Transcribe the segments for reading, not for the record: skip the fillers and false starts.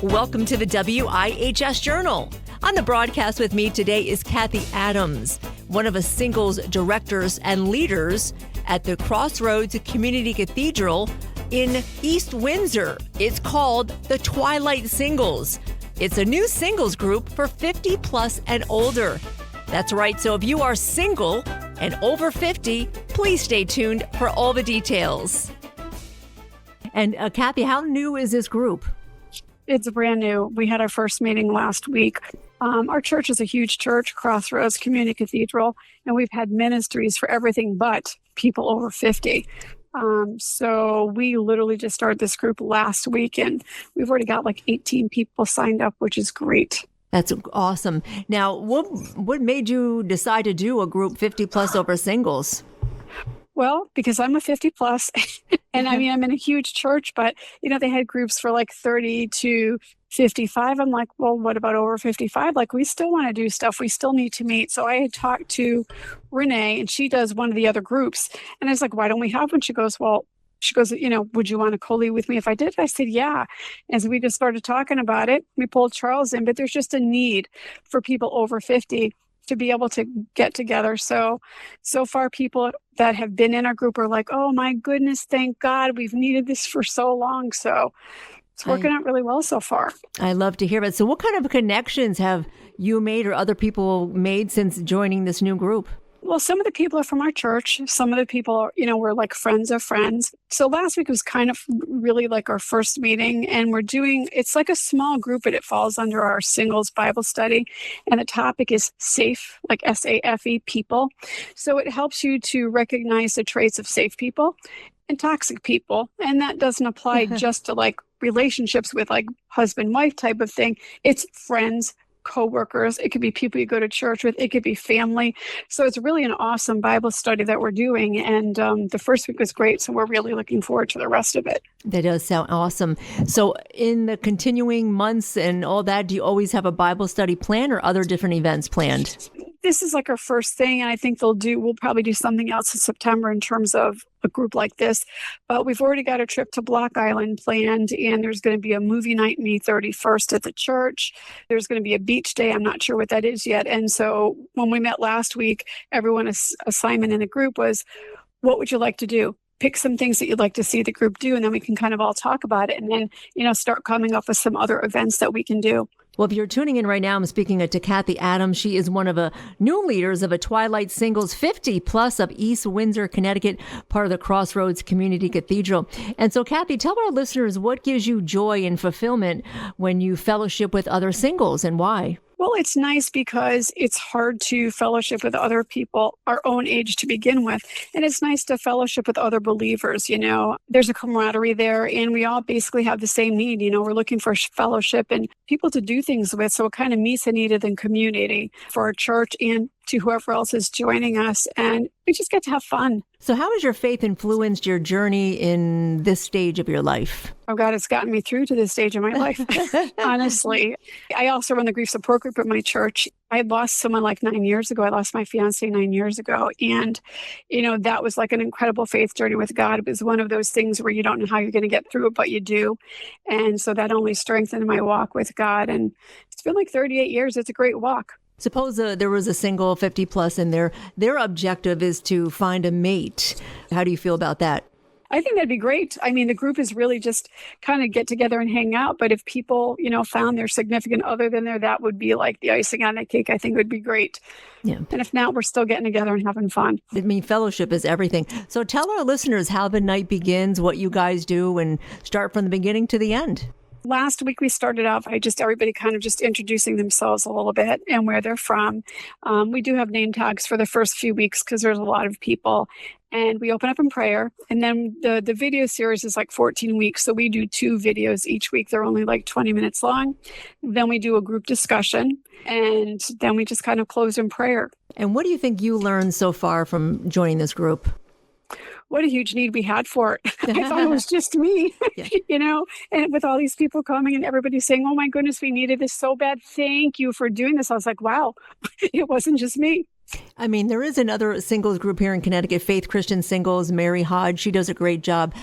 Welcome to the WIHS Journal. On the broadcast with me today is Kathy Adams, one of a singles directors and leaders at the Crossroads Community Cathedral in East Windsor. It's called the Twilight Singles. It's a new singles group for 50 plus and older. That's right. So if you are single and over 50, please stay tuned for all the details. And Kathy, how new is this group? It's brand new. We had our first meeting last week. Our church is a huge church, Crossroads Community Cathedral, and we've had ministries for everything but people over 50. So we literally just started this group last week, and we've already got like 18 people signed up, which is great. That's awesome. Now, what made you decide to do a group 50 plus over singles? Well, because I'm a 50 plus and I mean, I'm in a huge church, but they had groups for like 30 to 55. I'm like, well, what about over 55? Like, we still want to do stuff. We still need to meet. So I had talked to Renee, and she does one of the other groups. And I was like, why don't we have one? She goes, would you want to co-lead with me if I did? I said, yeah. As we just started talking about it, we pulled Charles in, but there's just a need for people over 50 to be able to get together. So far, people that have been in our group are like, oh my goodness, thank God, we've needed this for so long. So it's working out really well so far. I love to hear it. So what kind of connections have you made or other people made since joining this new group? Well, some of the people are from our church. Some of the people are, were like friends of friends. So last week was kind of really like our first meeting, and it's like a small group, but it falls under our singles Bible study. And the topic is safe, like SAFE people. So it helps you to recognize the traits of safe people and toxic people. And that doesn't apply just to like relationships with like husband-wife type of thing. It's friends, co-workers. It could be people you go to church with. It could be family. So it's really an awesome Bible study that we're doing. And the first week was great. So we're really looking forward to the rest of it. That does sound awesome. So in the continuing months and all that, do you always have a Bible study planned or other different events planned? This is like our first thing, and I think we'll probably do something else in September in terms of a group like this. But we've already got a trip to Block Island planned, and there's going to be a movie night May 31st at the church. There's going to be a beach day. I'm not sure what that is yet. And so when we met last week, everyone's assignment in the group was, what would you like to do? Pick some things that you'd like to see the group do, and then we can kind of all talk about it, and then, start coming up with some other events that we can do. Well, if you're tuning in right now, I'm speaking to Kathy Adams. She is one of the new leaders of a Twilight Singles 50 plus of East Windsor, Connecticut, part of the Crossroads Community Cathedral. And so, Kathy, tell our listeners what gives you joy and fulfillment when you fellowship with other singles and why. Well, it's nice because it's hard to fellowship with other people our own age to begin with. And it's nice to fellowship with other believers. There's a camaraderie there, and we all basically have the same need. We're looking for fellowship and people to do things with. So it kind of meets a need in community for our church and to whoever else is joining us. And we just get to have fun. So how has your faith influenced your journey in this stage of your life? Oh, God, it's gotten me through to this stage of my life, honestly. I also run the grief support group at my church. I had lost someone like 9 years ago. I lost my fiance 9 years ago. And, that was like an incredible faith journey with God. It was one of those things where you don't know how you're going to get through it, but you do. And so that only strengthened my walk with God. And it's been like 38 years. It's a great walk. Suppose there was a single 50 plus and their objective is to find a mate. How do you feel about that? I think that'd be great. I mean, the group is really just kind of get together and hang out. But if people, found their significant other than there, that would be like the icing on the cake. I think would be great. Yeah. And if not, we're still getting together and having fun. I mean, fellowship is everything. So tell our listeners how the night begins, what you guys do, and start from the beginning to the end. Last week, we started off by everybody kind of just introducing themselves a little bit and where they're from. We do have name tags for the first few weeks because there's a lot of people. And we open up in prayer. And then the video series is like 14 weeks. So we do 2 videos each week. They're only like 20 minutes long. Then we do a group discussion. And then we just kind of close in prayer. And what do you think you learned so far from joining this group? What a huge need we had for it. I thought it was just me, and with all these people coming and everybody saying, oh my goodness, we needed this so bad. Thank you for doing this. I was like, wow, it wasn't just me. I mean, there is another singles group here in Connecticut, Faith Christian Singles, Mary Hodge. She does a great job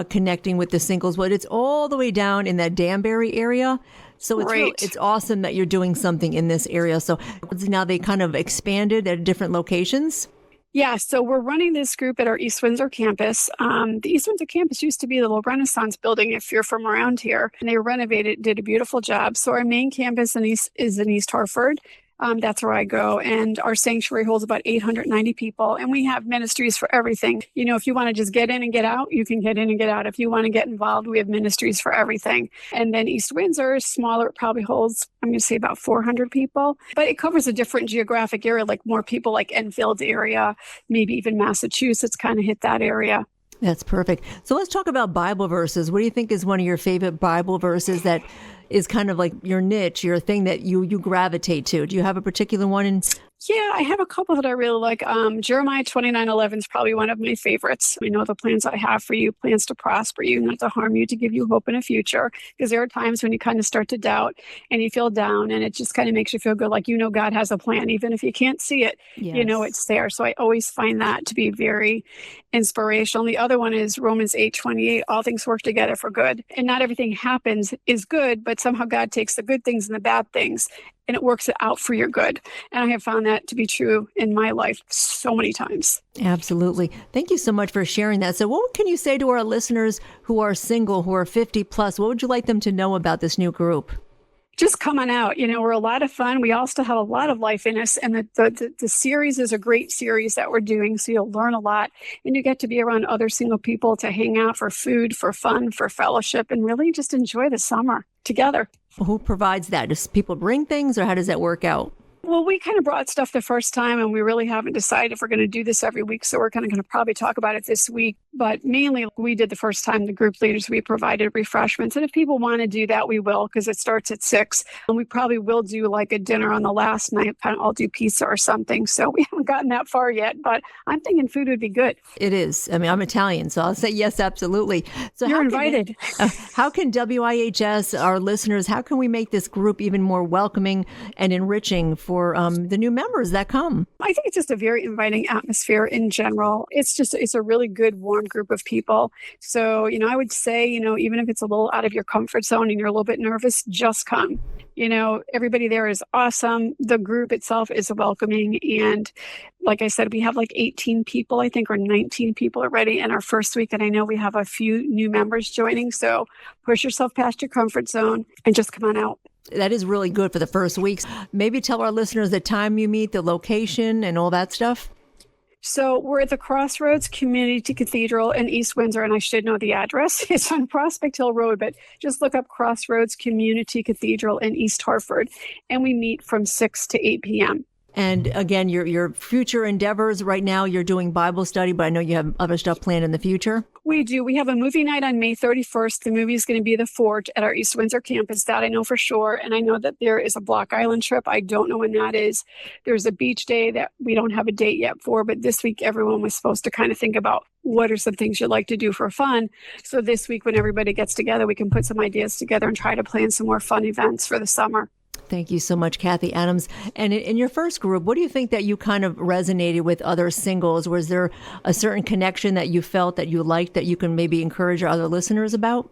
connecting with the singles, but it's all the way down in that Danbury area. So Great. it's awesome that you're doing something in this area. So now they kind of expanded at different locations. Yeah, so we're running this group at our East Windsor campus. The East Windsor campus used to be the little Renaissance building, if you're from around here, and they renovated, did a beautiful job. So our main campus is in East Hartford. That's where I go. And our sanctuary holds about 890 people. And we have ministries for everything. You know, if you want to just get in and get out, you can get in and get out. If you want to get involved, we have ministries for everything. And then East Windsor is smaller. It probably holds, I'm going to say about 400 people. But it covers a different geographic area, like more people like Enfield area, maybe even Massachusetts kind of hit that area. That's perfect. So let's talk about Bible verses. What do you think is one of your favorite Bible verses that is kind of like your niche, your thing that you gravitate to? Do you have a particular one? Yeah, I have a couple that I really like. Jeremiah 29:11 is probably one of my favorites. I know the plans I have for you, plans to prosper you, not to harm you, to give you hope in a future. Because there are times when you kind of start to doubt and you feel down, and it just kind of makes you feel good, like God has a plan. Even if you can't see it, Yes. it's there. So I always find that to be very inspirational. The other one is Romans 8:28. All things work together for good. And not everything happens is good, but somehow God takes the good things and the bad things and it works it out for your good. And I have found that to be true in my life so many times. Absolutely. Thank you so much for sharing that. So what can you say to our listeners who are single, who are 50 plus? What would you like them to know about this new group? Just come on out. We're a lot of fun. We all still have a lot of life in us. And the series is a great series that we're doing. So you'll learn a lot. And you get to be around other single people to hang out for food, for fun, for fellowship, and really just enjoy the summer together. Who provides that? Does people bring things, or how does that work out? Well, we kind of brought stuff the first time, and we really haven't decided if we're going to do this every week. So we're kind of going to probably talk about it this week. But mainly, we did the first time, the group leaders, we provided refreshments. And if people want to do that, we will, because it starts at 6. And we probably will do like a dinner on the last night. Kind of all do pizza or something. So we haven't gotten that far yet. But I'm thinking food would be good. It is. I mean, I'm Italian, so I'll say yes, absolutely. So You're invited. How can WIHS, our listeners, how can we make this group even more welcoming and enriching for the new members that come? I think it's just a very inviting atmosphere in general. It's a really good, warm group of people. So, I would say, even if it's a little out of your comfort zone and you're a little bit nervous, just come. Everybody there is awesome. The group itself is welcoming. And like I said, we have like 18 people, I think, or 19 people already in our first week. And I know we have a few new members joining. So push yourself past your comfort zone and just come on out. That is really good for the first weeks. Maybe tell our listeners the time you meet, the location, and all that stuff. So we're at the Crossroads Community Cathedral in East Windsor, and I should know the address. It's on Prospect Hill Road, but just look up Crossroads Community Cathedral in East Hartford, and we meet from 6 to 8 p.m. And again, your future endeavors right now, you're doing Bible study, but I know you have other stuff planned in the future. We do. We have a movie night on May 31st. The movie is going to be The Forge at our East Windsor campus. That I know for sure. And I know that there is a Block Island trip. I don't know when that is. There's a beach day that we don't have a date yet for, but this week everyone was supposed to kind of think about what are some things you'd like to do for fun. So this week when everybody gets together, we can put some ideas together and try to plan some more fun events for the summer. Thank you so much, Kathy Adams. And in your first group, what do you think that you kind of resonated with other singles? Was there a certain connection that you felt that you liked that you can maybe encourage our other listeners about?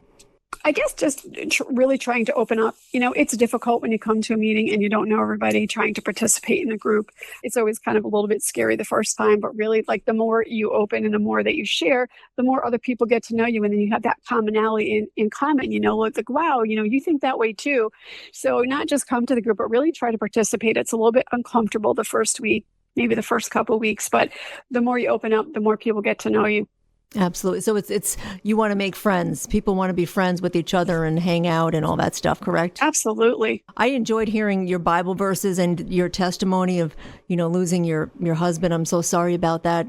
I guess just really trying to open up. It's difficult when you come to a meeting and you don't know everybody, trying to participate in a group. It's always kind of a little bit scary the first time, but really like the more you open and the more that you share, the more other people get to know you. And then you have that commonality in common, like, wow, you think that way too. So not just come to the group, but really try to participate. It's a little bit uncomfortable the first week, maybe the first couple of weeks, but the more you open up, the more people get to know you. Absolutely. So it's you want to make friends. People want to be friends with each other and hang out and all that stuff, correct? Absolutely. I enjoyed hearing your Bible verses and your testimony of, losing your husband. I'm so sorry about that.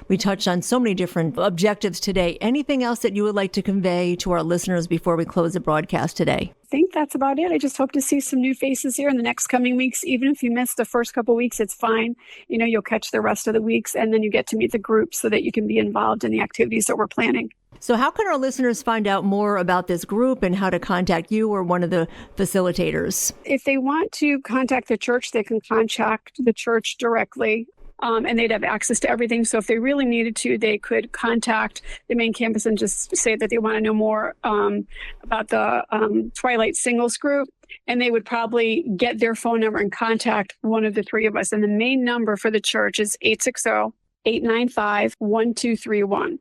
We touched on so many different objectives today. Anything else that you would like to convey to our listeners before we close the broadcast today? I think that's about it. I just hope to see some new faces here in the next coming weeks. Even if you miss the first couple of weeks, it's fine. You'll catch the rest of the weeks, and then you get to meet the group so that you can be involved in the activities that we're planning. So how can our listeners find out more about this group and how to contact you or one of the facilitators? If they want to contact the church, they can contact the church directly. and they'd have access to everything. So if they really needed to, they could contact the main campus and just say that they want to know more about the Twilight singles group. And they would probably get their phone number and contact one of the three of us. And the main number for the church is 860-895-1231.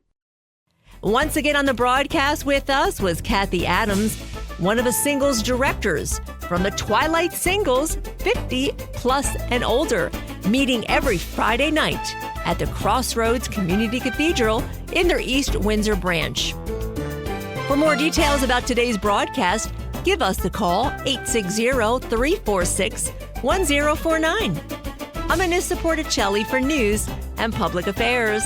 Once again on the broadcast with us was Kathy Adams, one of the singles directors from the Twilight Singles 50 plus and older, meeting every Friday night at the Crossroads Community Cathedral in their East Windsor branch. For more details about today's broadcast, give us the call 860-346-1049. I'm Anissa Porticelli for News and Public Affairs.